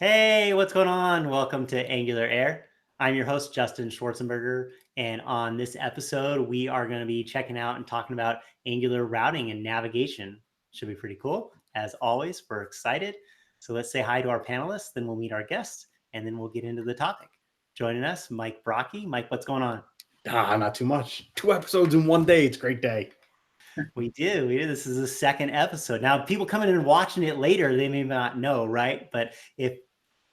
Hey, what's going on? Welcome to AngularAir. I'm your host, Justin Schwarzenberger, and on this episode, we are going to be checking out and talking about Angular routing and navigation. Should be pretty cool. As always, we're excited. So let's say hi to our panelists, then we'll meet our guests, and then we'll get into the topic. Joining us, Mike Brocky. Mike, what's going on? Not too much. 2 episodes in one day. It's a great day. We do. This is the second episode. Now, people coming in and watching it later, they may not know, right? But if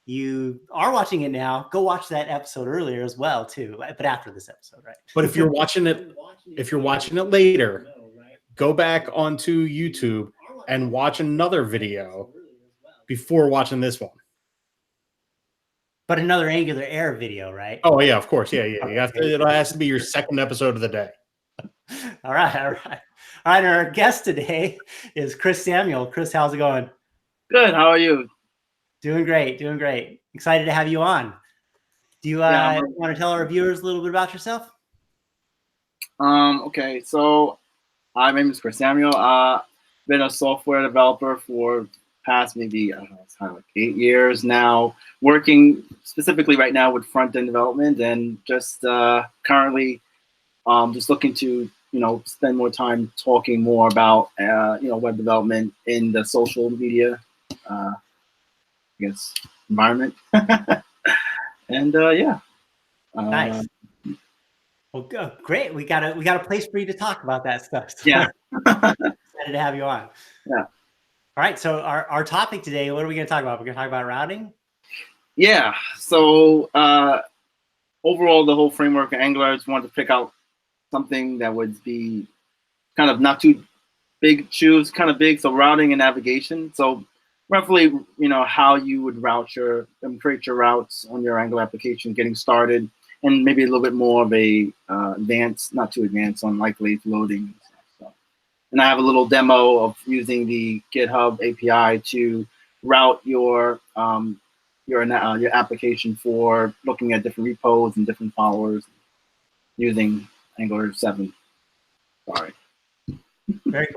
you are watching it now, go watch that episode earlier as well, too. But after this episode, right? But if you're watching it later, go back onto YouTube and watch another video before watching this one. But another AngularAir video, right? Oh yeah, of course. Yeah. You have to. It has to be your second episode of the day. All right. And our guest today is Chris Samuel. Chris, how's it going? Good. How are you? Doing great. Excited to have you on. Do you want to tell our viewers a little bit about yourself? Okay. So, my name is Chris Samuel. Been a software developer for past maybe it's kind of like 8 years now. Working specifically right now with front-end development, and just currently just looking to spend more time talking more about web development in the social media environment. And nice. Well, great. We got a place for you to talk about that stuff. So yeah. Excited to have you on. Yeah. All right. So our topic today, what are we going to talk about? We're going to talk about routing. Yeah. So overall, the whole framework of Angular, I just wanted to pick out something that would be kind of not too big shoes, kind of big. So routing and navigation. So roughly, how you would create your routes on your Angular application, getting started, and maybe a little bit more of a advanced, not too advanced on likely loading. So, and I have a little demo of using the GitHub API to route your application for looking at different repos and different followers using Angular 7. Sorry. Very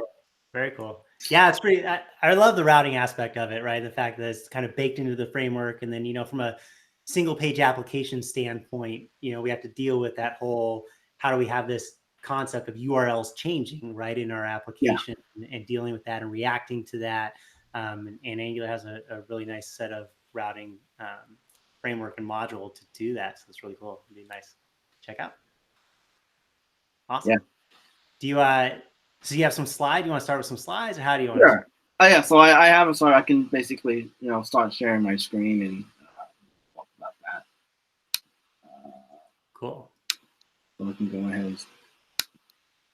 cool. Yeah, it's pretty. I love the routing aspect of it, right? The fact that it's kind of baked into the framework, and then from a single page application standpoint, we have to deal with that whole how do we have this concept of URLs changing right in our application, and dealing with that and reacting to that. And Angular has a really nice set of routing framework and module to do that. So it's really cool. It'd be nice to check out. Awesome. Yeah. Do you so you have some slides? You want to start with some slides, or how do you want to? Sure. Oh yeah. So I have a slide. I can basically start sharing my screen and talk about that. Cool. So I can go ahead and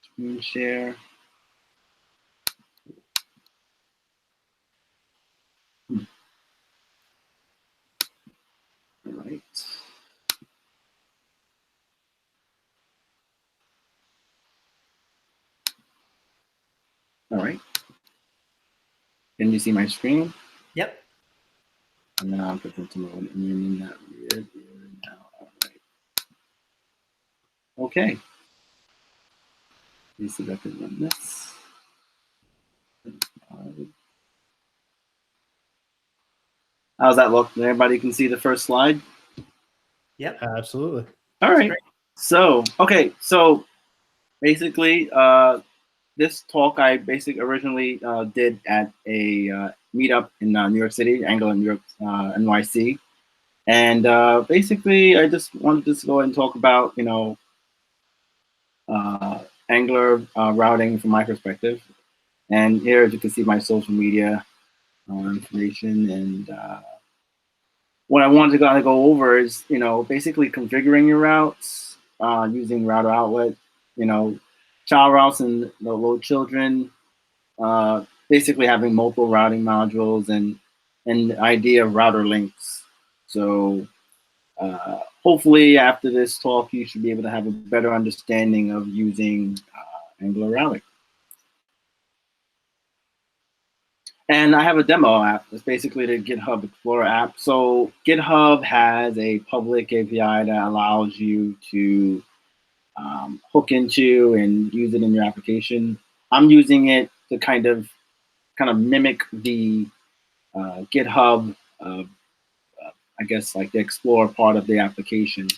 screen share. All right. All right. Can you see my screen? Yep. And now I'm putting to mode in that weird now. All right. Okay. Let me see if I can run this. How's that look? Everybody can see the first slide? Yep. Absolutely. All right. So, okay. So basically, this talk I originally did at a meetup in New York City, Angular New York NYC, and basically I just wanted to go ahead and talk about Angular routing from my perspective. And here, as you can see, my social media information, and what I wanted to kind of go over is basically configuring your routes using router outlet, child routes and the load children, basically having multiple routing modules, and the idea of router links. So hopefully after this talk, you should be able to have a better understanding of using Angular routing. And I have a demo app. It's basically the GitHub Explorer app. So GitHub has a public API that allows you to hook into and use it in your application. I'm using it to kind of mimic the GitHub I guess, like the explore part of the application.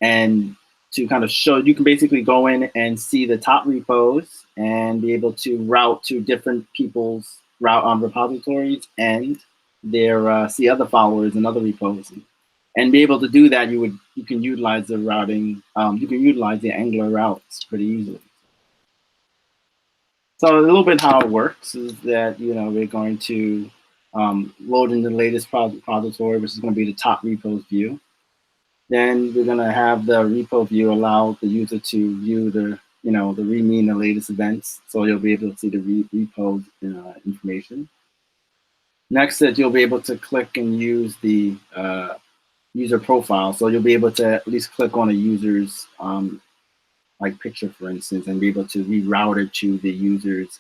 And to kind of show, you can basically go in and see the top repos and be able to route to different people's repositories and their see other followers and other repos. And be able to do that, you can utilize the routing. You can utilize the Angular routes pretty easily. So a little bit how it works is that we're going to load in the latest repository, which is going to be the top repos view. Then we're going to have the repo view allow the user to view the the README and the latest events, so you'll be able to see the repo information. Next, that you'll be able to click and use the user profile, so you'll be able to at least click on a user's like picture, for instance, and be able to reroute it to the user's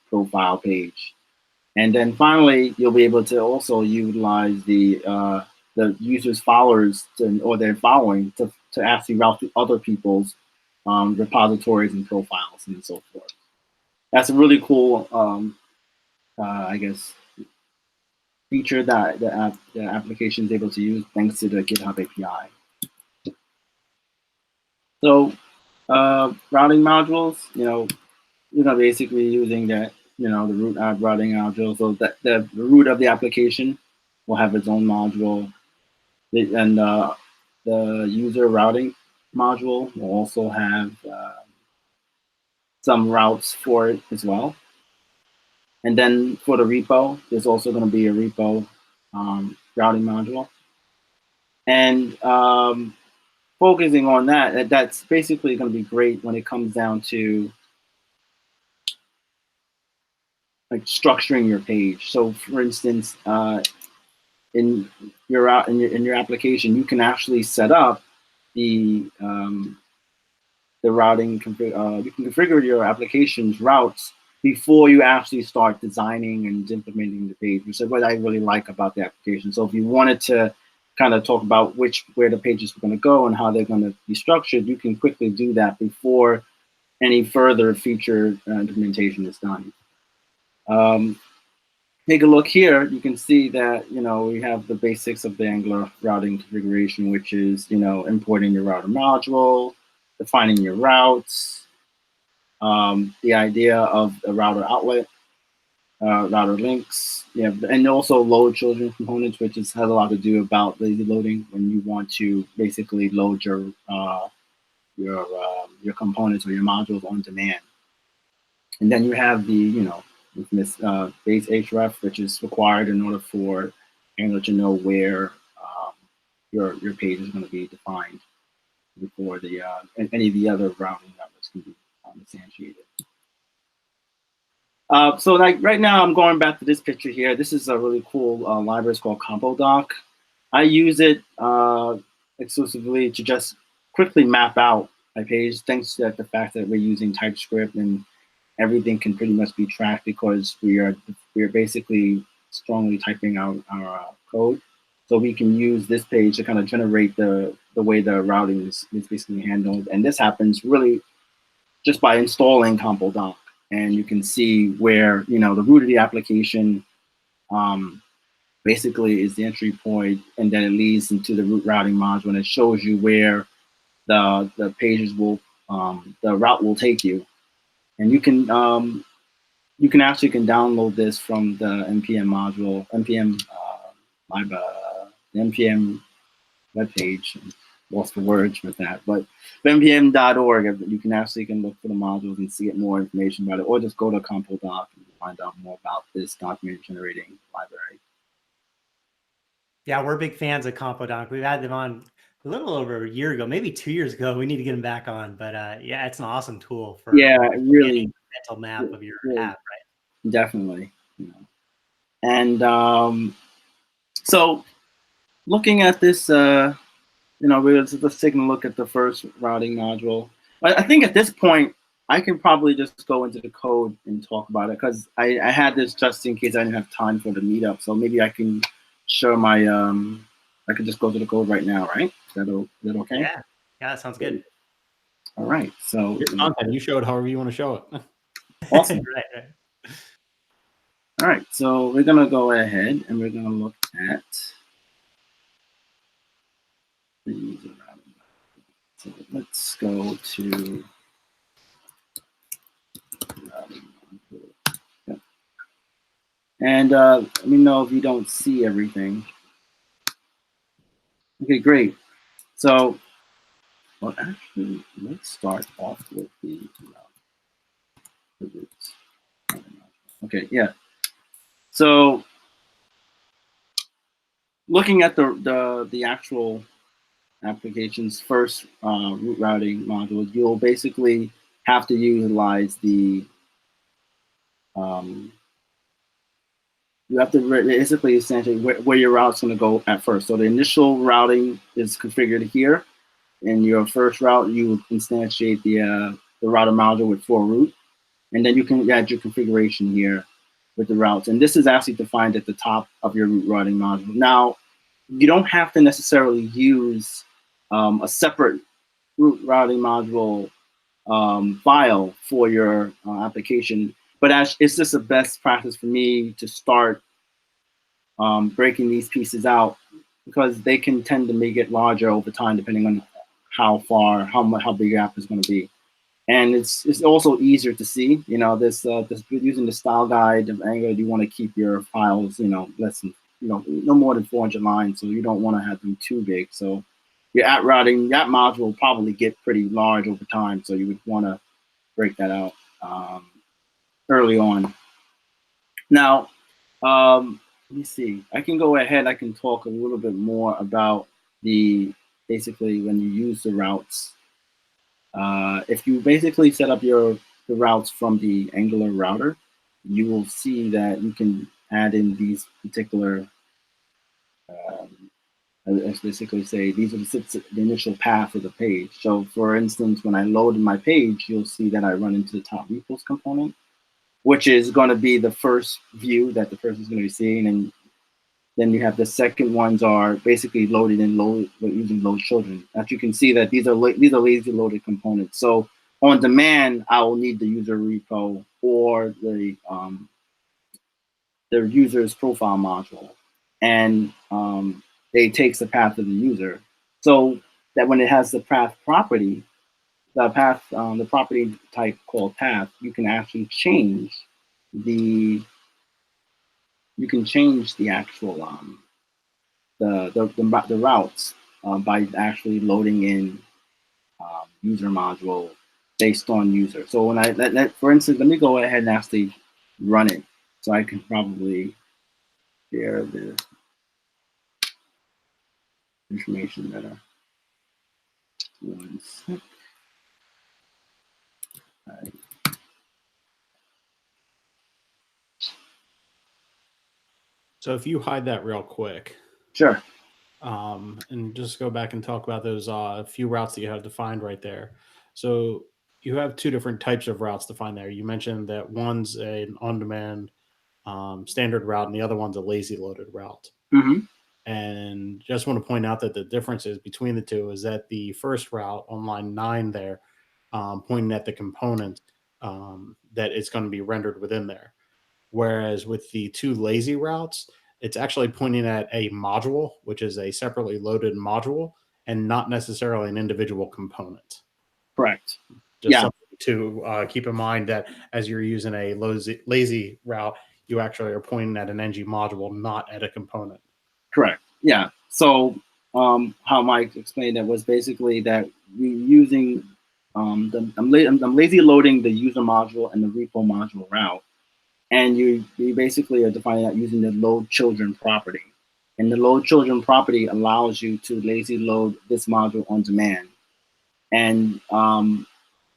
profile page. And then finally, you'll be able to also utilize the user's followers or their following to actually route to other people's repositories and profiles and so forth. That's a really cool, I guess, feature that the application is able to use thanks to the GitHub API. So routing modules, basically using that, the root app routing module. So that the root of the application will have its own module, and the user routing module will also have some routes for it as well. And then for the repo, there's also going to be a repo routing module. And focusing on that, that's basically going to be great when it comes down to like structuring your page. So for instance, in your application, you can actually set up the routing. You can configure your application's routes before you actually start designing and implementing the page, which is what I really like about the application. So if you wanted to kind of talk about where the pages are going to go and how they're going to be structured, you can quickly do that before any further feature implementation is done. Take a look here. You can see that we have the basics of the Angular routing configuration, which is importing your router module, defining your routes, the idea of a router outlet, router links, and also load children components, which has a lot to do about lazy loading when you want to basically load your components or your modules on demand. And then you have the base href, which is required in order for Angular to know where your page is going to be defined before the any of the other routing networks can be instantiated. So like right now, I'm going back to this picture here. This is a really cool library. It's called CompoDoc. I use it exclusively to just quickly map out my page, thanks to the fact that we're using TypeScript and everything can pretty much be tracked because we are basically strongly typing out our code. So we can use this page to kind of generate the way the routing is basically handled. And this happens really just by installing CompoDoc. And you can see where, the root of the application basically is the entry point, and then it leads into the root routing module, and it shows you where the pages will, the route will take you. And you can actually download this from the npm module, the npm webpage. Lost for words with that, but npm.org, you can look for the modules and get more information about it, or just go to CompoDoc and find out more about this document generating library. Yeah, we're big fans of CompoDoc. We've had them on a little over a year ago, maybe 2 years ago. We need to get them back on, but yeah, it's an awesome tool for really a mental map of your app, right? Definitely. And so looking at this, we're just taking a look at the first routing module. I think at this point, I can probably just go into the code and talk about it, because I had this just in case I didn't have time for the meetup. So maybe I can show my, I could just go to the code right now, right? Is that okay? Yeah, that sounds good. All right, so. Your content, you show it however you want to show it. Awesome. Right. All right, so we're gonna go ahead and we're gonna look at So let's go to yeah. And let me know if you don't see everything. Okay, great. So, well, actually, let's start off with the routes. Okay, yeah. So, looking at the actual application's first route routing module, you'll basically have to utilize the you have to basically essentially where your route's going to go at first. So the initial routing is configured here. In your first route, you instantiate the router module with for route, and then you can add your configuration here with the routes. And this is actually defined at the top of your route routing module. Now, you don't have to necessarily use a separate route routing module file for your application, but it's just a best practice for me to start breaking these pieces out because they can tend to make it larger over time depending on how big your app is going to be. And it's also easier to see. You know, this using the style guide of Angular, you want to keep your files, less than, no more than 400 lines, so you don't want to have them too big. So your app routing, that module will probably get pretty large over time, so you would want to break that out early on. Now, let me see. I can go ahead. I can talk a little bit more about basically when you use the routes. If you basically set up the routes from the Angular router, you will see that you can add in these particular, let's basically say these are the initial path of the page. So for instance, when I load my page, you'll see that I run into the top repos component, which is going to be the first view that the person is going to be seeing. And then you have the second ones are basically loaded in using load children. As you can see that these are lazy loaded components. So on demand, I will need the user repo or the user's profile module, and it takes the path of the user. So that when it has the path property, the property type called path, you can actually change the actual the routes by actually loading in user module based on user. So when for instance, let me go ahead and actually run it, so I can probably share the information better. One sec. Right. So if you hide that real quick. Sure. And just go back and talk about those few routes that you have defined right there. So you have two different types of routes defined there. You mentioned that one's an on-demand standard route and the other one's a lazy loaded route. Mm-hmm. And just want to point out that the differences between the two is that the first route on line 9 there, pointing at the component that it's going to be rendered within there. Whereas with the two lazy routes, it's actually pointing at a module, which is a separately loaded module and not necessarily an individual component. Correct. Just something to keep in mind that as you're using a lazy route, you actually are pointing at an ng module, not at a component. Correct. Yeah. So how Mike explained that was basically that we're using I'm lazy loading the user module and the repo module route. And you basically are defining that using the load children property. And the load children property allows you to lazy load this module on demand. And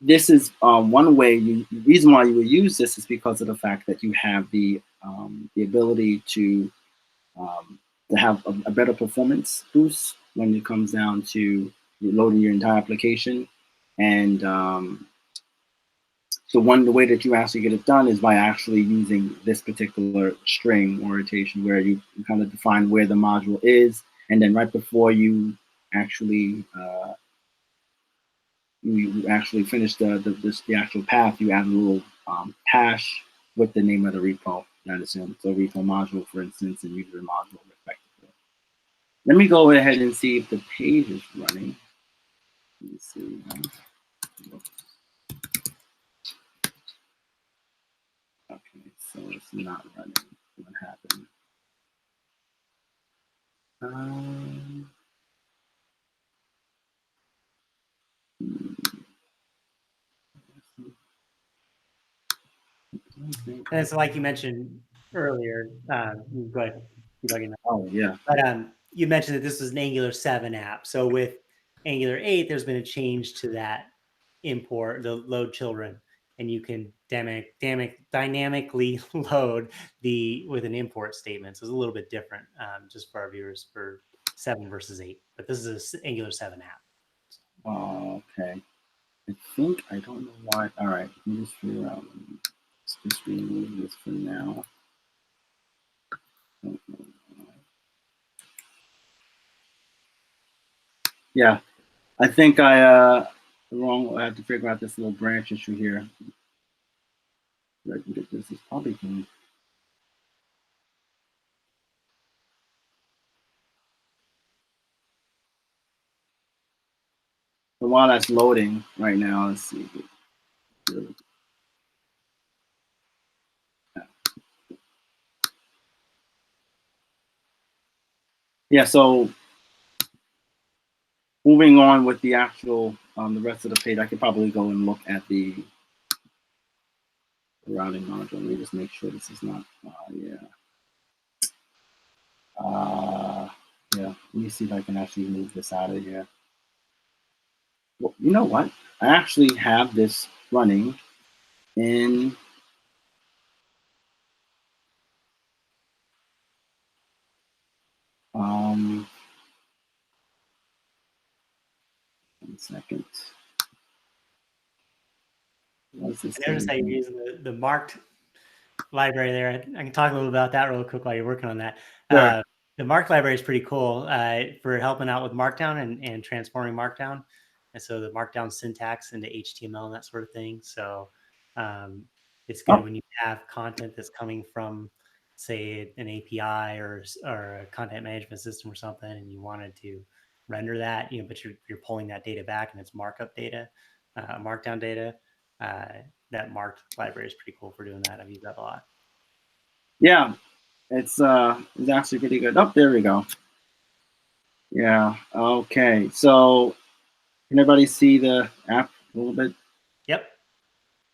this is one way. The reason why you would use this is because of the fact that you have the ability to have a better performance boost when it comes down to loading your entire application. And so the way that you actually get it done is by actually using this particular string orientation where you kind of define where the module is, and then right before you actually finish the actual path, you add a little hash with the name of the repo that is in. So repo module, for instance, and user module respectively. Let me go ahead and see if the page is running. Let me see. Okay, so it's not running. What happened? And so, like you mentioned earlier, go ahead. Oh yeah. But you mentioned that this was an Angular 7 app. So with Angular 8, there's been a change to that import, the load children, and you can dynamically load with an import statement. So it's a little bit different, just for our viewers, for 7 versus 8. But this is an Angular 7 app. Oh, okay. I think, I don't know why. All right, let me just figure out. Let's just remove this for now. Yeah, I think I have to figure out this little branch issue here. I can get this. It's probably can. So while that's loading right now, let's see. Yeah, so moving on with the actual, the rest of the page, I could probably go and look at the routing module. Let me just make sure this is not, yeah. Yeah, let me see if I can actually move this out of here. Well, you know what? I actually have this running in one second. What's this? I noticed how you're using the marked library there. I can talk a little about that real quick while you're working on that. Sure. The marked library is pretty cool for helping out with Markdown and transforming Markdown. And so the Markdown syntax into HTML and that sort of thing. So it's good when you have content that's coming from, say, an API or a content management system or something, and you wanted to render that, but you're pulling that data back and it's markup data, Markdown data. That marked library is pretty cool for doing that. I've used that a lot. Yeah, it's actually pretty good. Oh, there we go. Yeah. Okay. So can everybody see the app a little bit? Yep.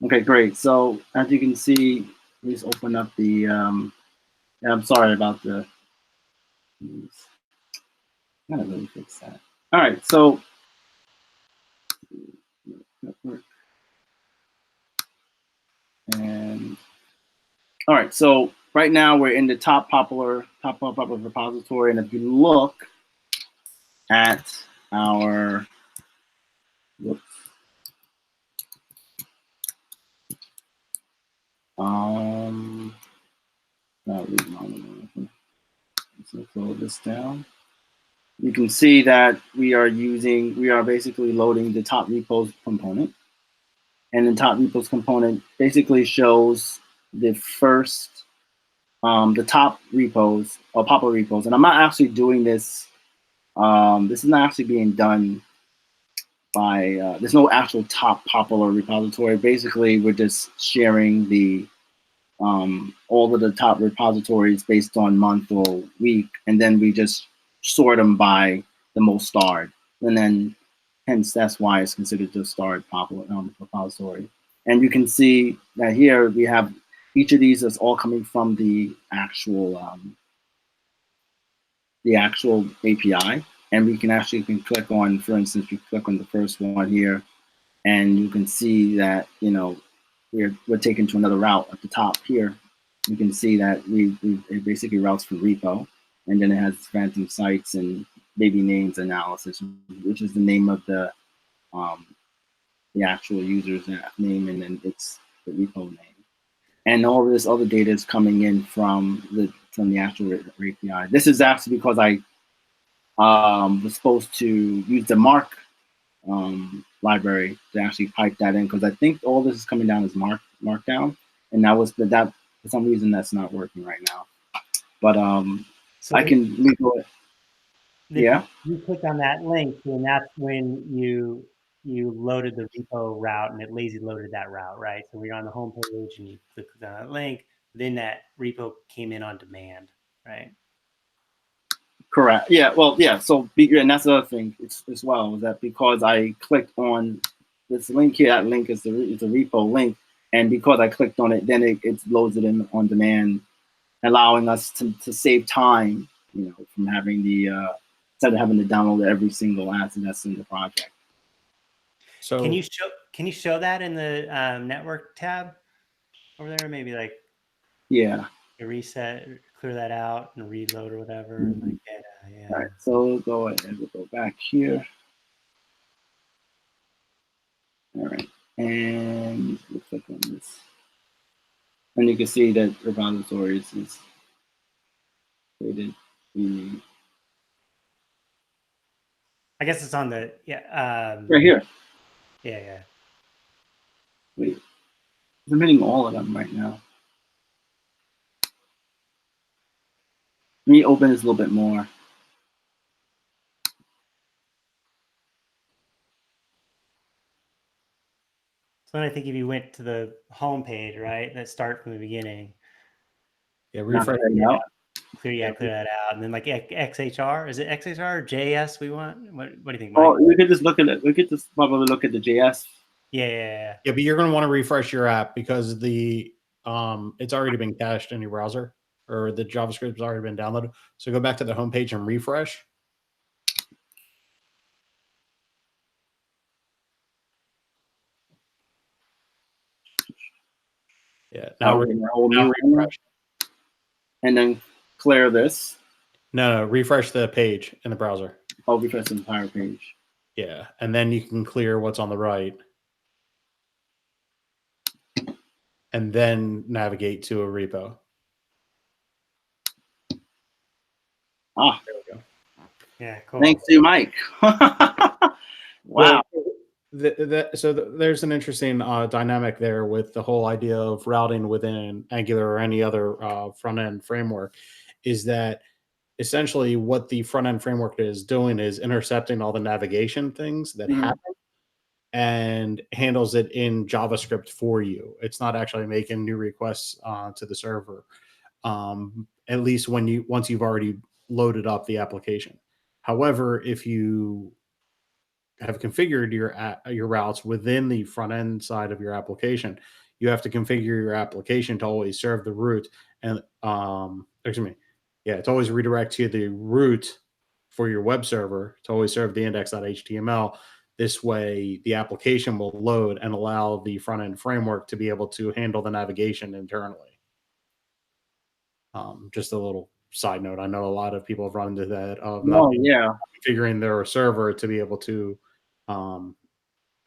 Okay, great. So as you can see, please open up the. I'm sorry about the. Gotta really fix that. All right. So. And all right, so right now we're in the top popular repository, and if you look at our whoops, let's slow this down. You can see that we are basically loading the top repos component, and the top repos component basically shows the first the top repos or popular repos. And I'm not actually doing this. This is not actually being done by, there's no actual top popular repository. Basically, we're just sharing the all of the top repositories based on month or week, and then we just sort them by the most starred. And then hence that's why it's considered the starred popular repository. And you can see that here we have each of these is all coming from the actual API, and we can click on, for instance, we click on the first one here, and you can see that we're taken to another route at the top here. You can see that it basically routes for repo, and then it has phantom sites and baby names analysis, which is the name of the actual user's name, and then it's the repo name. And all of this other data is coming in from the actual API. This is actually because I was supposed to use the Mark library to actually pipe that in, because I think all this is coming down as Markdown, and that for some reason that's not working right now. But so I can leave it. Yeah. You click on that link, and that's when you you loaded the repo route and it lazy loaded that route, right? So when you're on the home page and you click on that link, then that repo came in on demand, right? Correct. Yeah. Well, yeah. So, and that's the other thing as well, is that because I clicked on this link here, that link is a repo link, and because I clicked on it, then it loads it in on demand, allowing us to save time, from having instead of having to download every single asset that's in the project. So can you show that in the network tab over there? Maybe like reset, clear that out, and reload or whatever. Mm-hmm. Like yeah. All right. So we'll go ahead. We'll go back here. All right, and we'll click on this, and you can see that repository is created. I guess it's on the Right here. Yeah. Wait, I'm hitting all of them right now. Let me open this a little bit more. So I think if you went to the home page, right, that start from the beginning. Yeah, refresh it out. Clear that out, and then like XHR, is it XHR or JS we want? What do you think, Mike? Oh, we could just look at it. We could just probably look at the JS. Yeah. Yeah, but you're going to want to refresh your app because the it's already been cached in your browser, or the JavaScript's already been downloaded. So go back to the home page and refresh. Yeah. Now refresh. And then clear this. No, refresh the page in the browser. Oh, refresh the entire page. Yeah, and then you can clear what's on the right. And then navigate to a repo. Ah, there we go. Yeah, cool. Thanks to you, Mike. Wow. Well, so there's an interesting dynamic there with the whole idea of routing within Angular or any other front-end framework, is that essentially what the front-end framework is doing is intercepting all the navigation things that happen and handles it in JavaScript for you. It's not actually making new requests to the server, at least once you've already loaded up the application. However, if you have configured your routes within the front end side of your application, you have to configure your application to always serve the root and to always redirect to the root for your web server to always serve the index.html. This way, the application will load and allow the front end framework to be able to handle the navigation internally. Just a little side note. I know a lot of people have run into that of configuring their server to be able to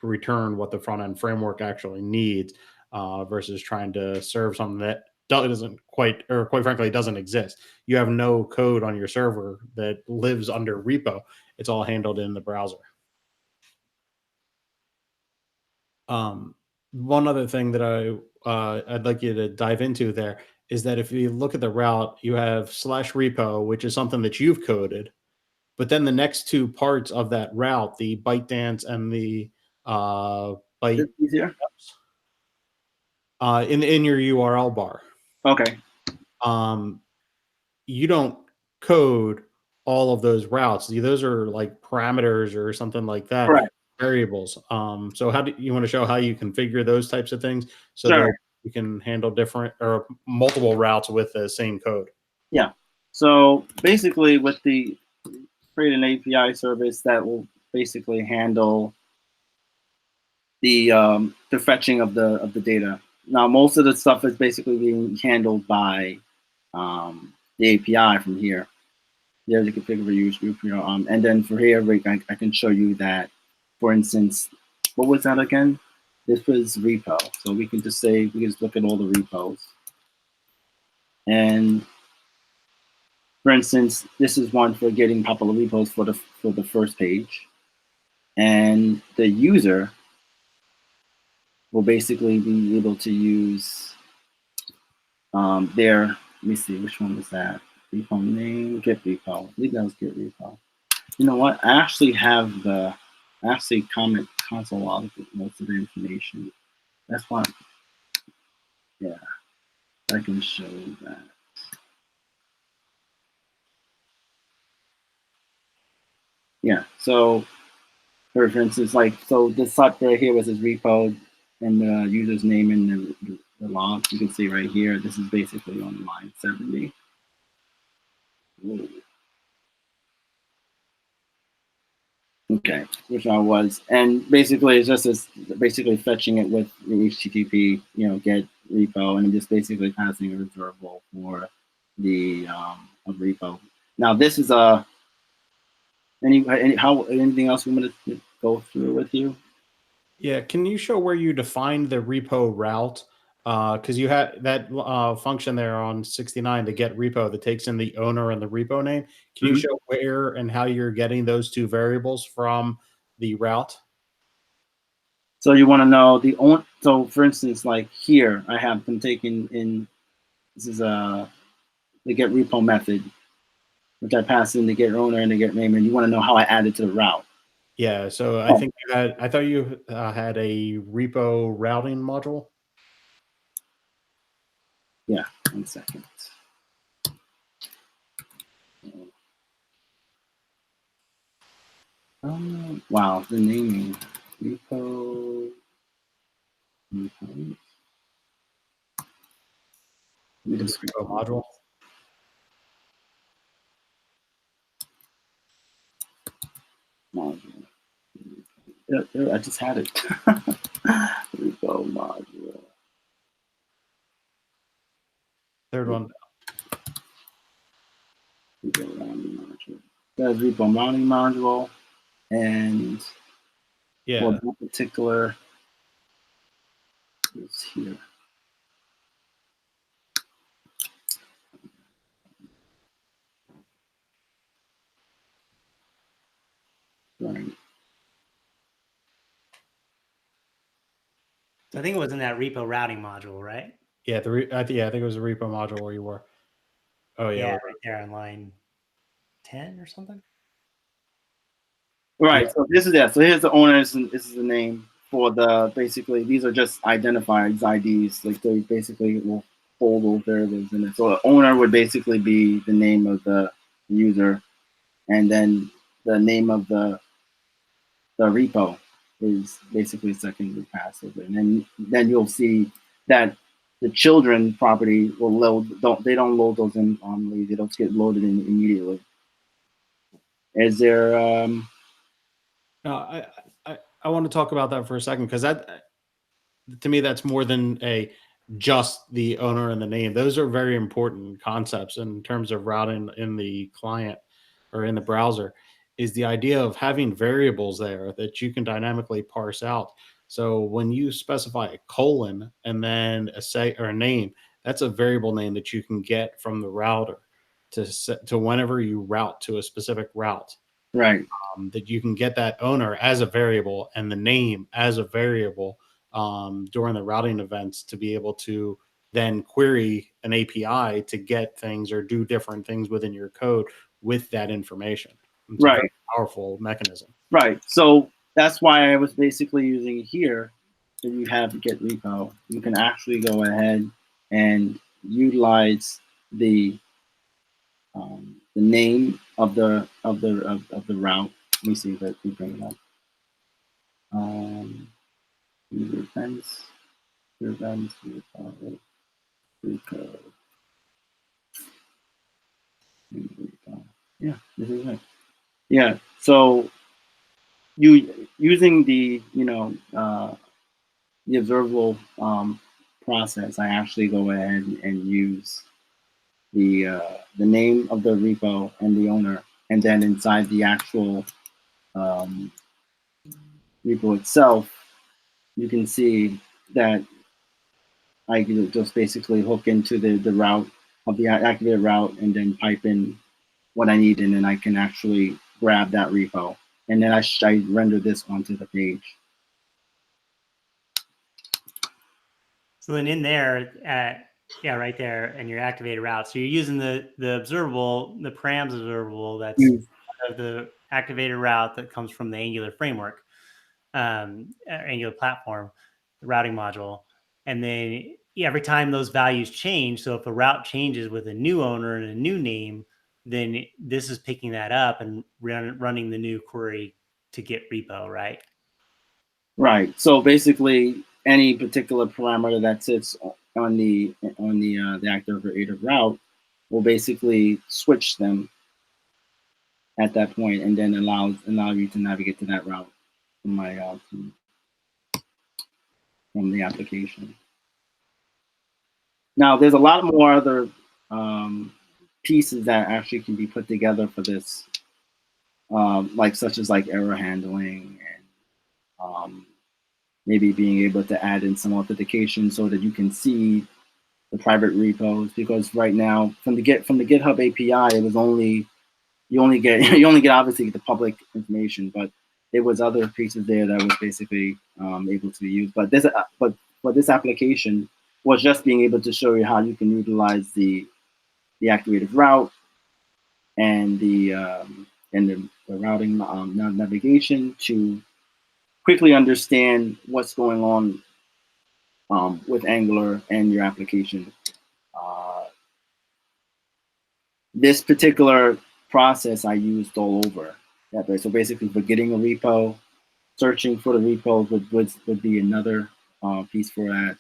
return what the front end framework actually needs versus trying to serve something that quite frankly doesn't exist. You have no code on your server that lives under repo. It's all handled in the browser. One other thing that I'd like you to dive into there is that if you look at the route, you have /repo, which is something that you've coded, but then the next two parts of that route, the ByteDance and the byte in your URL bar. Okay. You don't code all of those routes. Those are like parameters or something like that. Correct. Variables. So how do you want to show how you configure those types of things so that you can handle different or multiple routes with the same code? Yeah. So basically, with the create an API service that will basically handle the fetching of the data. Now, most of the stuff is basically being handled by the API from here. There's a configure use group, and then for here, I can show you that. For instance, what was that again? This was repo. So we can just look at all the repos. And for instance, this is one for getting popular repos for the first page. And the user will basically be able to use let me see, which one was that? Repo name, get repo. I think that was get repo. You know what? I actually have comment console log with most of the information. That's fine. Yeah, I can show that. Yeah, so for instance, like, so this site right here was his repo and the user's name in the log. You can see right here, this is basically on line 70. Ooh. Okay, which I was, and basically it's just this, basically fetching it with HTTP, get repo, and I'm just basically passing a observable for the a repo. Now this is anything else we want to go through with you? Yeah, can you show where you define the repo route? Because you had that function there on 69 to get repo that takes in the owner and the repo name. Can you show where and how you're getting those two variables from the route? So you want to know the own. So for instance, like here, I have them taking in. This is the get repo method, which I pass in the get owner and the get name, and you want to know how I added to the route. Yeah, so I think you had. I thought you had a repo routing module. Yeah, 1 second. Wow, the naming repo. Repo module. Module. I just had it. Repo module. Third one. Repo routing module. That's repo routing module, and for that particular is here. Right. So I think it was in that repo routing module, right? Yeah, I think it was a repo module where you were. Oh yeah, right there on line 10 or something. Right. Yeah. So this is that. So here's the owners, and this is the name for the. Basically, these are just identifiers, IDs. Like they basically will hold those variables in it. So the owner would basically be the name of the user, and then the name of the repo is basically secondary passive, and then you'll see that the children property will load. They don't load those in normally. They don't get loaded in immediately. Is there I want to talk about that for a second because that, to me, that's more than just the owner and the name. Those are very important concepts in terms of routing in the client or in the browser. Is the idea of having variables there that you can dynamically parse out. So when you specify a colon and then a name, that's a variable name that you can get from the router to whenever you route to a specific route. right? That you can get that owner as a variable and the name as a variable during the routing events to be able to then query an API to get things or do different things within your code with that information. It's a very powerful mechanism. Right. So that's why I was basically using it here. If you have get repo, you can actually go ahead and utilize the name of the route. Let me see if I can bring it up. User events, repo. Yeah, this is it. Yeah. So you using the the observable process, I actually go ahead and use the name of the repo and the owner, and then inside the actual repo itself, you can see that I can just basically hook into the route of the activated route and then pipe in what I need, and then I can actually grab that repo, and then I render this onto the page. So then in there, right there, and your activated route. So you're using the observable, the params observable that's of the activated route that comes from the Angular framework. Angular platform, the routing module. And then every time those values change, so if a route changes with a new owner and a new name, then this is picking that up and running the new query to get repo, right? Right. So basically, any particular parameter that sits on the active or native route will basically switch them at that point, and then allow you to navigate to that route from my from the application. Now, there's a lot more other pieces that actually can be put together for this, like such as like error handling and maybe being able to add in some authentication so that you can see the private repos. Because right now, from the GitHub API, it was only you only get obviously the public information, but there was other pieces there that was basically able to be used. But this application was just being able to show you how you can utilize the activated route and the routing navigation to quickly understand what's going on with Angular and your application. This particular process I used all over that way. So basically, for getting a repo, searching for the repos would be another piece for that.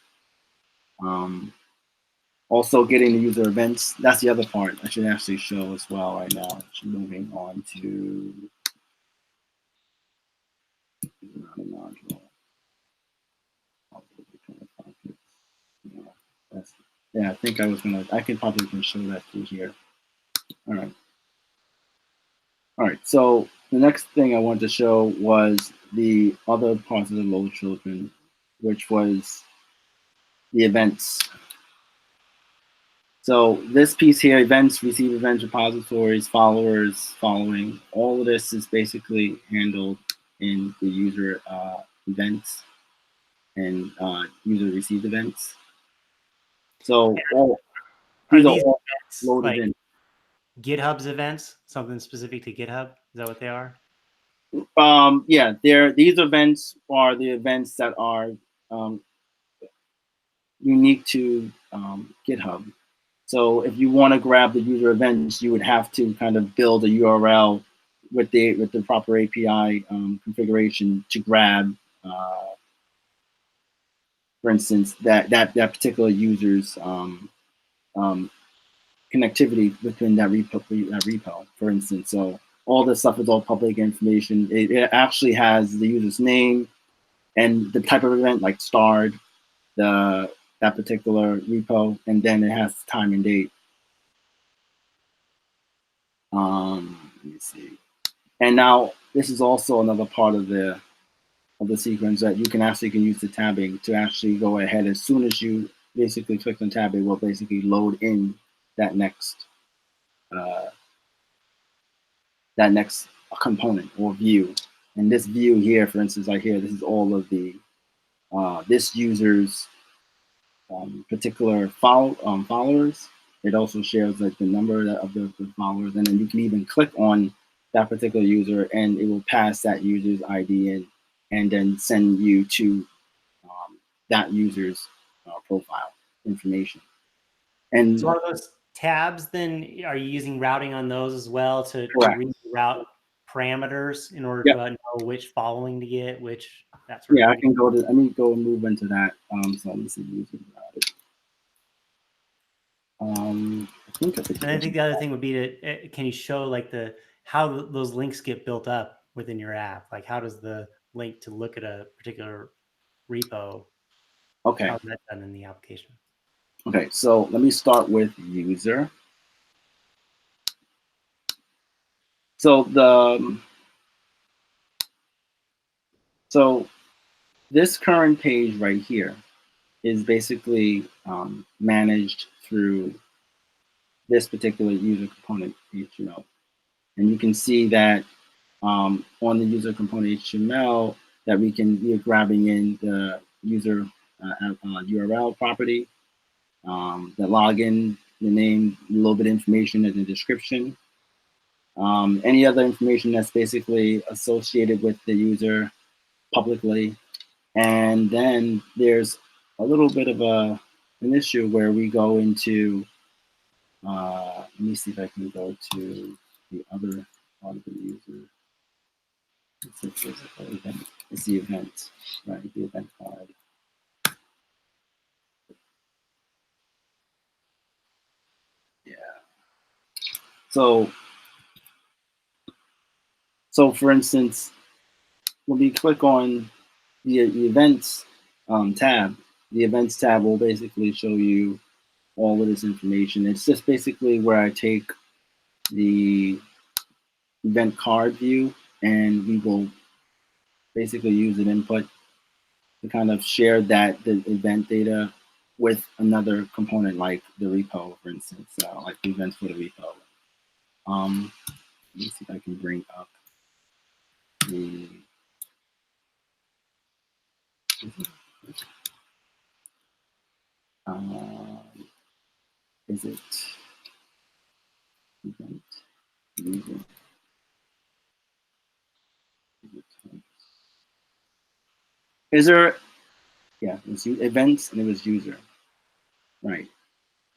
Also, getting the user events. That's the other part I should actually show as well right now. Moving on to module. Yeah, I think I can probably show that through here. All right. All right, so the next thing I wanted to show was the other parts of the load children, which was the events. So this piece here, events, receive events, repositories, followers, following, all of this is basically handled in the user events and user received events. So these are all loaded like in. GitHub's events, something specific to GitHub? Is that what they are? Yeah, these events are the events that are unique to GitHub. So if you want to grab the user events, you would have to kind of build a URL with the proper API configuration to grab, for instance, that particular user's connectivity within that repo, for instance. So all this stuff is all public information. It actually has the user's name and the type of event, like starred, that particular repo, and then it has time and date. Let me see. And now this is also another part of the sequence that you can use the tabbing to actually go ahead. As soon as you basically click on tab, it will basically load in that next component or view. And this view here, for instance, right here, this is all of the this user's particular followers. It also shares like the number of the followers, and then you can even click on that particular user, and it will pass that user's ID in, and then send you to that user's profile information. And so are those tabs then? Are you using routing on those as well to reroute parameters in order to know which following to get, which that sort of thing? I can go to. Let me go and move into that. So let me see user routed. I think the other thing would be to can you show like how those links get built up within your app? Like how does the link to look at a particular repo? Okay. How is that done in the application? Okay, so let me start with user. So this current page right here is basically managed through this particular user component HTML. And you can see that on the user component HTML that we're grabbing in the user URL property, the login, the name, a little bit of information in the description. Any other information that's basically associated with the user publicly. And then there's a little bit of an issue where we go into, let me see if I can go to the other part of the user. It's a physical event. It's the event, right? The event card. Yeah. So for instance, when we click on the events tab, the events tab will basically show you all of this information. It's just basically where I take the event card view and we will basically use an input to kind of share the event data with another component like the repo, for instance, like the events for the repo. Let me see if I can bring up the is it event user? Is there, yeah, it's events and it was user, right?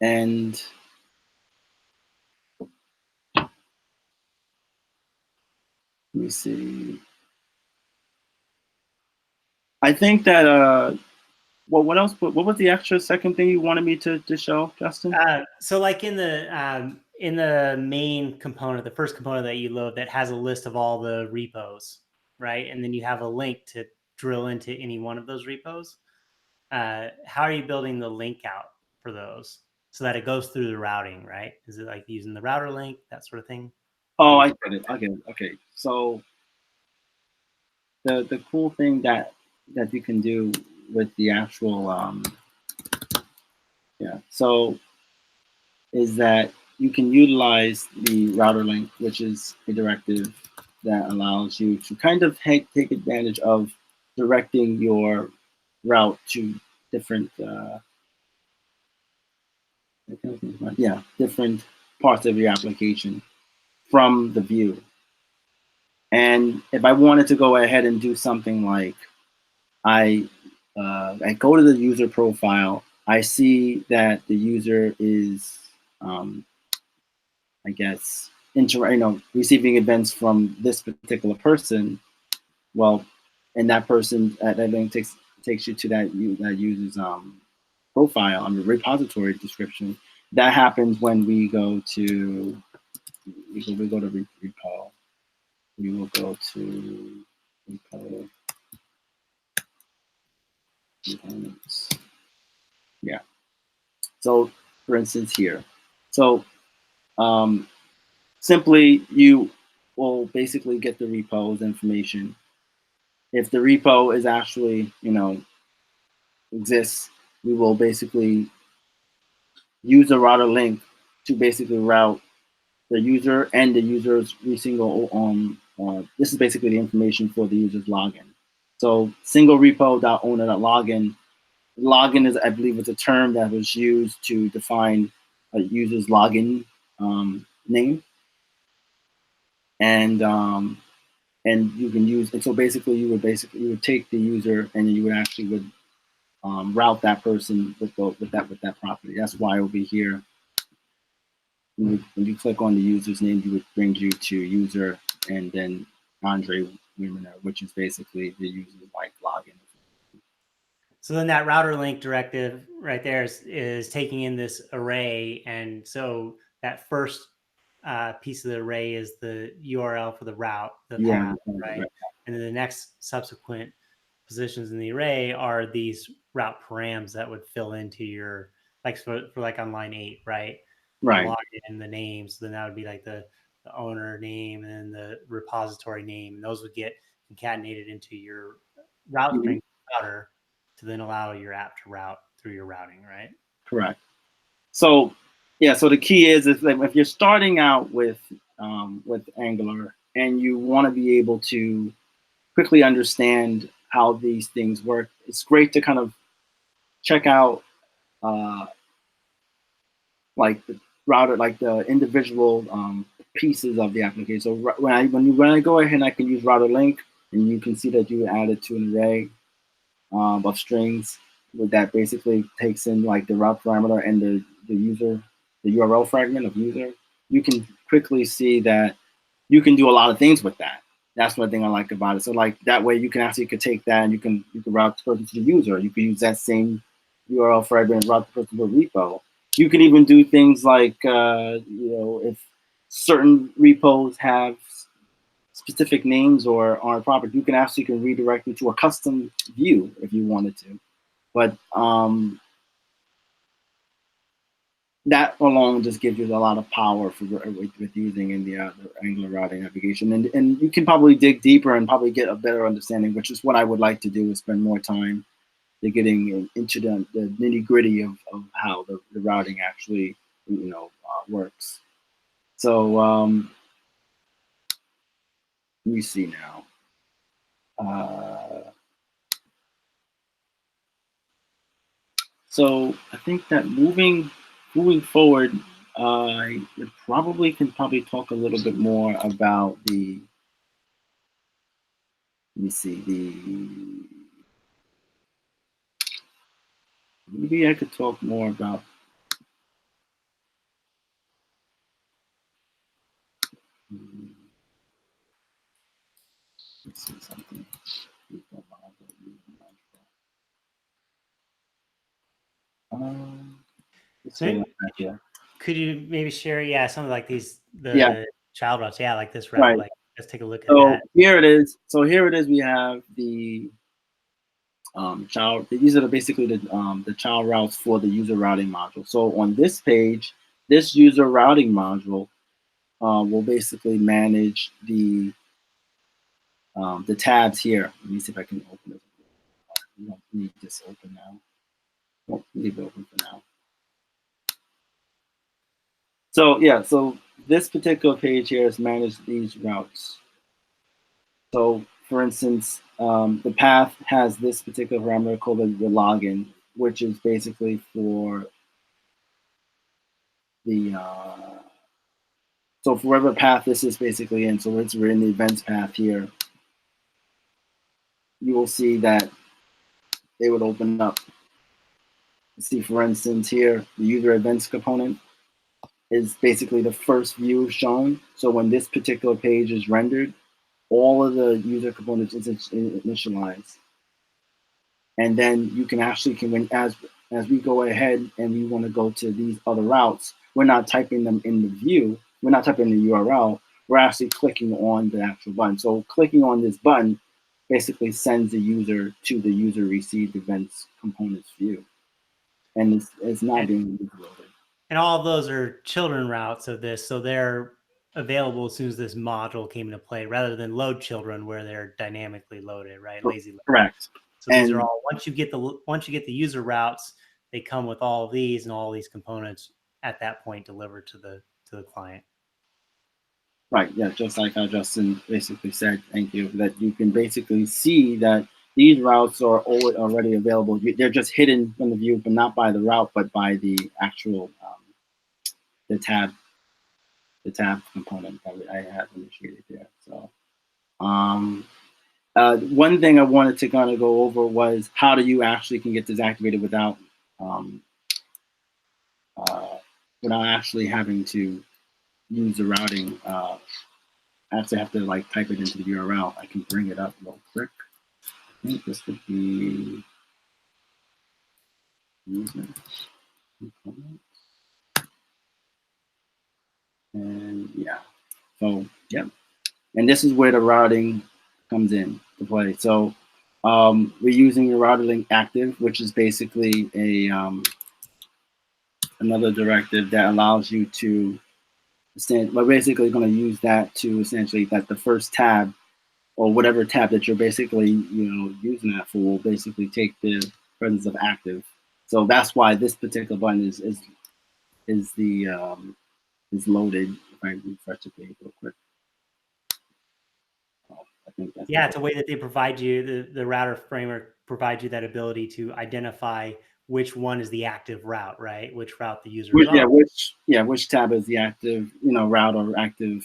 And let me see. I think that well, what else? What was the extra second thing you wanted me to show, Justin? So like in the main component, the first component that you load that has a list of all the repos, right? And then you have a link to drill into any one of those repos. How are you building the link out for those so that it goes through the routing, right? Is it like using the router link, that sort of thing? Oh, I get it. Okay. So the cool thing that you can do with the actual so is that you can utilize the router link, which is a directive that allows you to kind of take advantage of directing your route to different different parts of your application from the view. And if I wanted to go ahead and do something like I go to the user profile, I see that the user is I guess receiving events from this particular person. Well, and that person that link takes you to that user's profile on the repository description. That happens when we go to repo. We will go to repo components. Yeah. So for instance here, so simply you will basically get the repo's information. If the repo is actually, exists, we will basically use the router link to basically route the user and the user's single this is basically the information for the user's login. So single repo.owner.login. Login is, I believe, it's a term that was used to define a user's login name. And you can use, and so basically you would take the user and you would actually route that person with that property. That's why over here, when you click on the user's name, it brings you to user and then Andre Wiminer, which is basically the user's like login. So then that router link directive right there is taking in this array. And so that first piece of the array is the URL for the route, the path, right? And then the next subsequent positions in the array are these route params that would fill into your, like for like on line 8, right? Right. Login, the names. So then that would be like the owner name and the repository name. And those would get concatenated into your route string router to then allow your app to route through your routing, right? Correct. So yeah, so the key is like if you're starting out with Angular and you want to be able to quickly understand how these things work, it's great to kind of check out like the router, like the individual pieces of the application. So when I go ahead and I can use router link, and you can see that you added to an array of strings that basically takes in like the route parameter and the URL fragment of user. You can quickly see that you can do a lot of things with that. That's one thing I like about it. So like that way you can actually take that and you can route the person to the user. You can use that same URL fragment and route the person to a repo. You can even do things like if certain repos have specific names or are property, you can actually redirect it to a custom view if you wanted to. But that alone just gives you a lot of power with using in the Angular routing application. And you can probably dig deeper and probably get a better understanding, which is what I would like to do, is spend more time to getting into the nitty gritty of how the routing actually works. So let me see now. So I think that moving forward, I can talk a little bit more about the. Let me see Maybe I could talk more about. Let's see something. So could you maybe share, some of like the child routes, like this route, right. like let's take a look at that. Here it is. So here it is. We have the child. These are basically the child routes for the user routing module. So on this page, this user routing module will basically manage the tabs here. Let me see if I can open it. We don't need this open now. Won't leave it open for now. So so this particular page here is manage these routes. So for instance, the path has this particular parameter called the login, which is basically for the so for whatever path this is basically in. So we're in the events path here. You will see that they would open up. See, for instance, here the user events component is basically the first view shown. So when this particular page is rendered, all of the user components is initialized. And then you can actually, as we go ahead and we want to go to these other routes, we're not typing them in the view, we're not typing the URL, we're actually clicking on the actual button. So clicking on this button basically sends the user to the user received events components view. And it's not being loaded. And all of those are children routes of this, so they're available as soon as this module came into play, rather than load children where they're dynamically loaded, right? Lazy load. Correct. So these are all once you get the user routes, they come with all of these and all these components at that point delivered to the client. Right. Yeah. Just like how Justin basically said. Thank you. That you can basically see that these routes are already available. They're just hidden from the view, but not by the route, but by the actual the tab component that I have initiated there. So one thing I wanted to kind of go over was how do you actually can get this activated without actually having to use the routing. I actually have to like type it into the URL. I can bring it up real quick. I think this would be user component. And so and this is where the routing comes in to play. So we're using the router link active, which is basically a another directive that allows you to we're basically going to use that to essentially that the first tab or whatever tab that you're basically using that for will basically take the presence of active. So that's why this particular button is loaded. If I refresh the page real quick. I think that's it's a way that they provide you, the router framework provides you that ability to identify which one is the active route, right? Which route the user is on. Which tab is the active route or active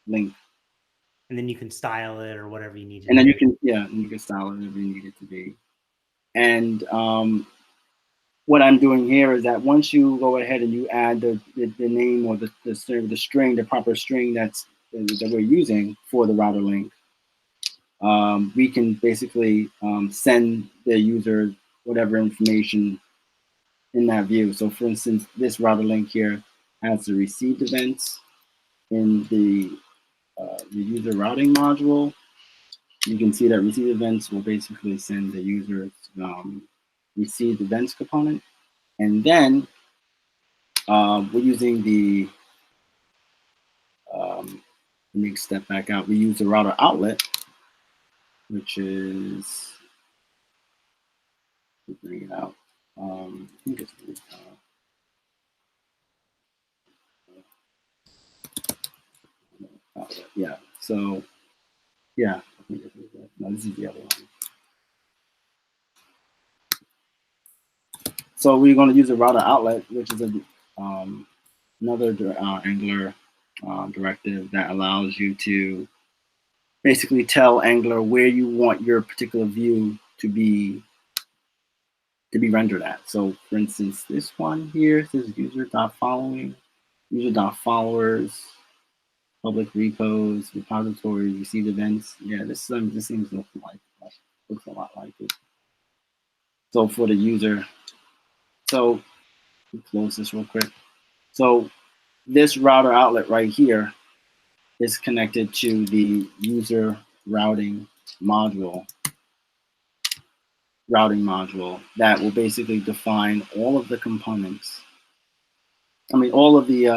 link. and then you can style it or whatever you need to And do. then you can style it whatever you need it to be. And what I'm doing here is that once you go ahead and you add the name or the string, the proper string that we're using for the router link, we can basically send the user whatever information in that view. So for instance, this router link here has the received events in the user routing module. You can see that received events will basically send the user's received events component. And then we're using the, let me step back out. We use the router outlet, which is, bring it out. I think it's, outlet. Yeah. So, yeah. I think this is it. No, this is the other one. So we're going to use a router outlet, which is another Angular directive that allows you to basically tell Angular where you want your particular view to be rendered at. So for instance, this one here says user.following, user.followers, public repos, repositories, received events. Yeah, this seems looks a lot like it. So for the user, so close this real quick. So this router outlet right here is connected to the user routing module that will basically define all of the components. I mean, all of the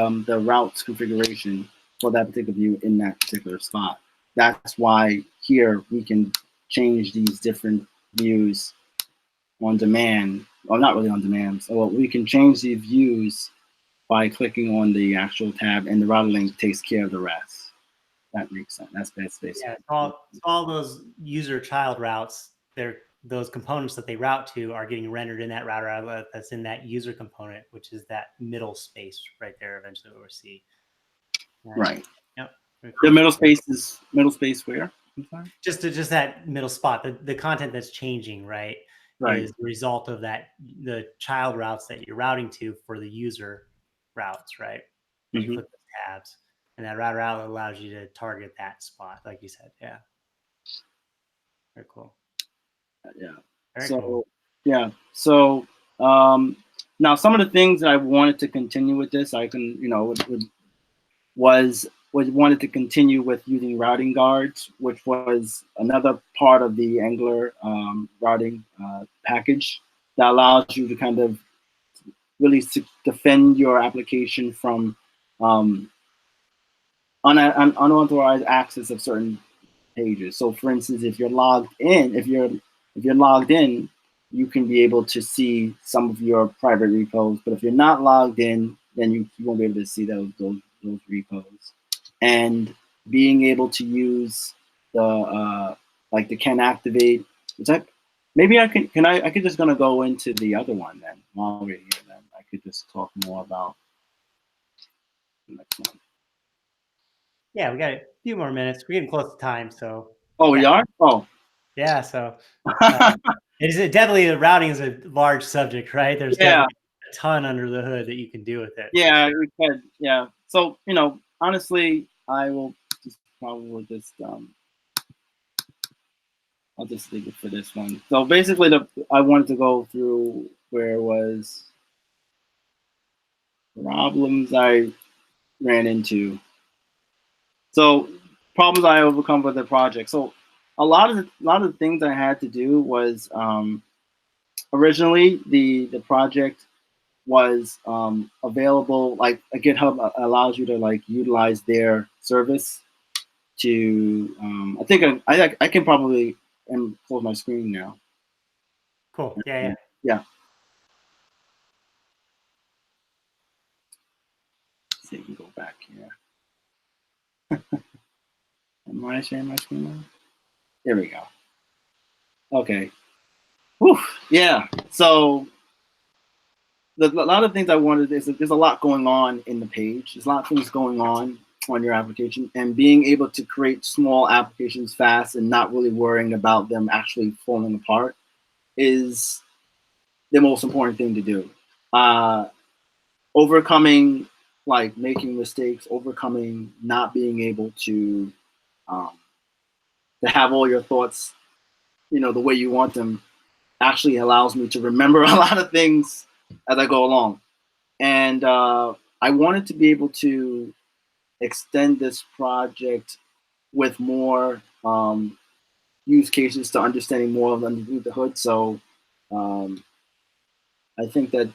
routes configuration for that particular view in that particular spot. That's why here we can change these different views on demand, or not really on demand. So we can change these views by clicking on the actual tab, and the router link takes care of the rest. That makes sense. That's basically. Yeah, all those user child routes, those components that they route to are getting rendered in that router outlet that's in that user component, which is that middle space right there. Eventually, we'll see. Right. Yep. The middle space is where? I'm sorry. Just that middle spot. The content that's changing, right, is the result of the child routes that you're routing to for the user routes, right? You click the tabs, and that router outlet allows you to target that spot, like you said. Yeah. Very cool. Yeah. Very cool. Yeah. So now some of the things that I wanted to continue with this, I can, wanted to continue with using routing guards, which was another part of the Angular routing package that allows you to kind of really defend your application from unauthorized access of certain pages. So for instance, if you're logged in, you can be able to see some of your private repos. But if you're not logged in, then you won't be able to see those repos. And being able to use the like the can activate, maybe I could just gonna go into the other one then while we're here. Then I could just talk more about the next one. Yeah, we got a few more minutes. We're getting close to time, so. Oh, we are? Oh. Yeah, so definitely the routing is a large subject, right? There's definitely a ton under the hood that you can do with it. Yeah, we could. Yeah. So, honestly, I will probably just I'll just leave it for this one. So basically I wanted to go through where was problems I ran into. So problems I overcome with the project. So a lot of the things I had to do was originally the project was available, like a GitHub allows you to like utilize their service to I think I can probably close my screen now. Cool. Yeah. See if we can go back here. Am I sharing my screen now? There we go. Okay. Whew. Yeah. So a lot of things I wanted. There's a lot going on in the page. There's a lot of things going on. on your application, and being able to create small applications fast and not really worrying about them actually falling apart is the most important thing to do. Overcoming, like, making mistakes, overcoming not being able to have all your thoughts, the way you want them, actually allows me to remember a lot of things as I go along. And I wanted to be able to extend this project with more use cases to understanding more of underneath the hood. So I think that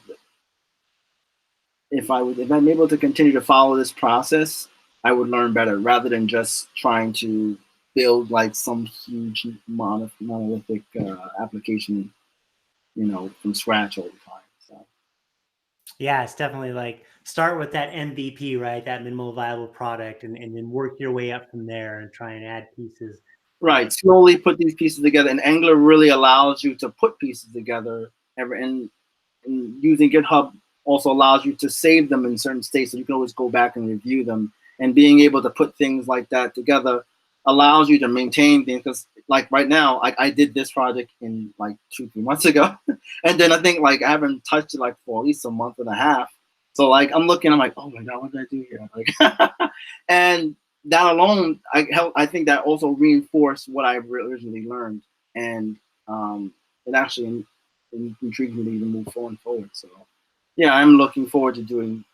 if I'm able to continue to follow this process, I would learn better rather than just trying to build like some huge monolithic application, from scratch all the time. So. Yeah, it's definitely like start with that MVP, right? That minimal viable product, and then work your way up from there and try and add pieces. Right, slowly put these pieces together, and Angular really allows you to put pieces together. And using GitHub also allows you to save them in certain states, so you can always go back and review them. And being able to put things like that together allows you to maintain things. Because like right now, I did this project in like 2-3 months ago, and then I think like I haven't touched it like for at least a month and a half. So like I'm like, oh my god, what did I do here? Like, and that alone, I think that also reinforced what I originally learned, and it actually intrigued me to move forward. So yeah, I'm looking forward to doing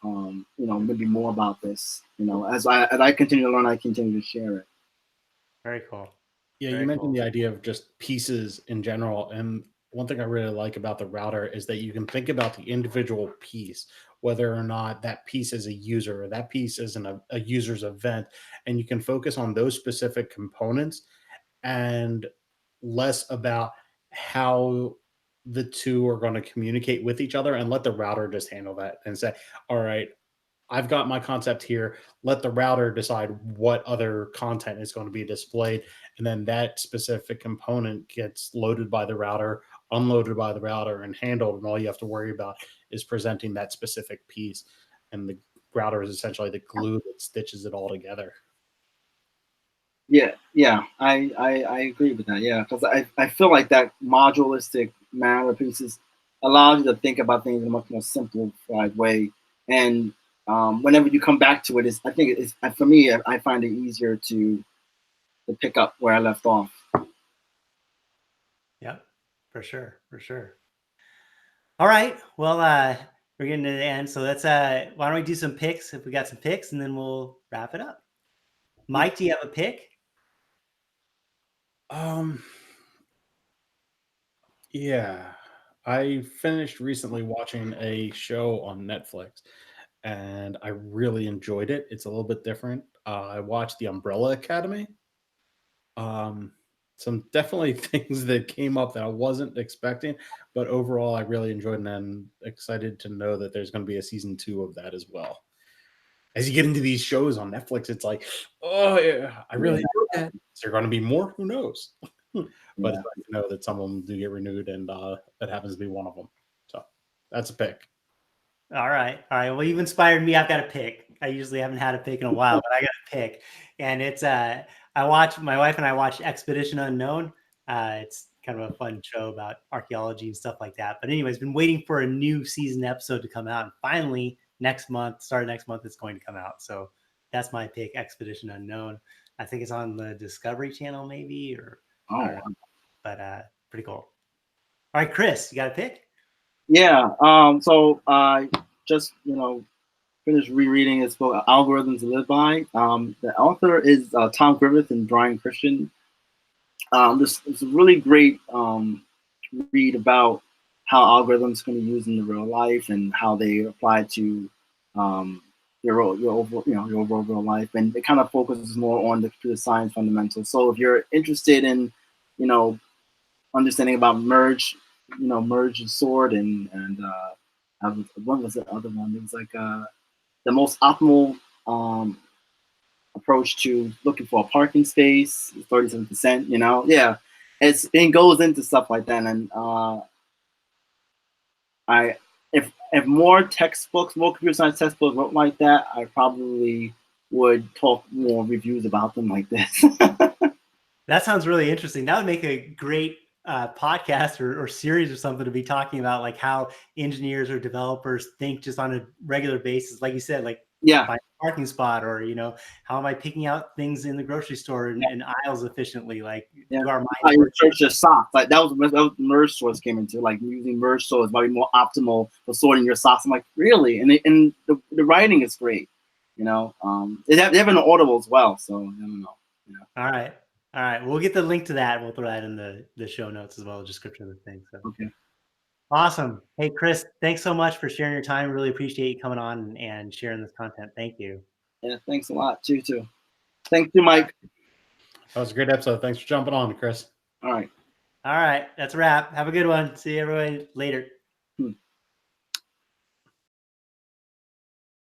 maybe more about this. As I continue to learn, I continue to share it. Very cool. Yeah, you mentioned the idea of just pieces in general, and one thing I really like about the router is that you can think about the individual piece, whether or not that piece is a user or that piece isn't a user's event, and you can focus on those specific components and less about how the two are going to communicate with each other, and let the router just handle that and say, all right, I've got my concept here. Let the router decide what other content is going to be displayed. And then that specific component gets loaded by the router, unloaded by the router, and handled. And all you have to worry about is presenting that specific piece. And the router is essentially the glue that stitches it all together. Yeah, I agree with that. Yeah, because I feel like that modulistic manner of pieces allows you to think about things in a much more simplified way. And whenever you come back to it, I think it's, for me, I find it easier to pick up where I left off. Yeah, for sure. All right, well, we're getting to the end, so let's why don't we do some picks if we got some picks, and then we'll wrap it up. Mike, do you have a pick? Yeah, I finished recently watching a show on Netflix, and I really enjoyed it. It's a little bit different. I watched The Umbrella Academy. Some definitely things that came up that I wasn't expecting, but overall, I really enjoyed it, and I'm excited to know that there's going to be a season 2 of that as well. As you get into these shows on Netflix, it's like, oh yeah, I really enjoyed that. Is there going to be more? Who knows? But it's nice to know that some of them do get renewed, and that happens to be one of them. So that's a pick. All right. Well, you've inspired me. I've got a pick. I usually haven't had a pick in a while, but I got a pick, and it's my wife and I watched Expedition Unknown. It's kind of a fun show about archaeology and stuff like that. But anyways, been waiting for a new season episode to come out, and finally start of next month, it's going to come out. So that's my pick, Expedition Unknown. I think it's on the Discovery Channel, maybe, or I don't know, but pretty cool. All right, Chris, you got a pick? Yeah. So I just finished rereading his book, Algorithms to Live By. The author is Tom Griffith and Brian Christian. This is a really great read about how algorithms can be used in the real life and how they apply to your overall real life. And it kind of focuses more on the computer science fundamentals. So if you're interested in understanding about merge and sort, and what was the other one? It was like the most optimal approach to looking for a parking space, 37%. Yeah, it goes into stuff like that. And if more textbooks, more computer science textbooks wrote like that, I probably would talk more reviews about them like this. That sounds really interesting. That would make a great podcast or series or something to be talking about, like how engineers or developers think just on a regular basis. Like you said, like Yeah. find a parking spot, or how am I picking out things in the grocery store and aisles efficiently? Like, Yeah. do our I minds work? search your socks. Like that was merge sorts came into, like using merge sorts might be more optimal for sorting your socks. I'm like, really? And the writing is great. They have an Audible as well, so I don't know. All right. We'll get the link to that. We'll throw that in the show notes as well, description of the thing. So Okay. awesome. Hey, Chris, thanks so much for sharing your time. Really appreciate you coming on and sharing this content. Thank you. Yeah, thanks a lot. You too. Thank you, Mike. That was a great episode. Thanks for jumping on, Chris. All right. All right. That's a wrap. Have a good one. See you everybody later.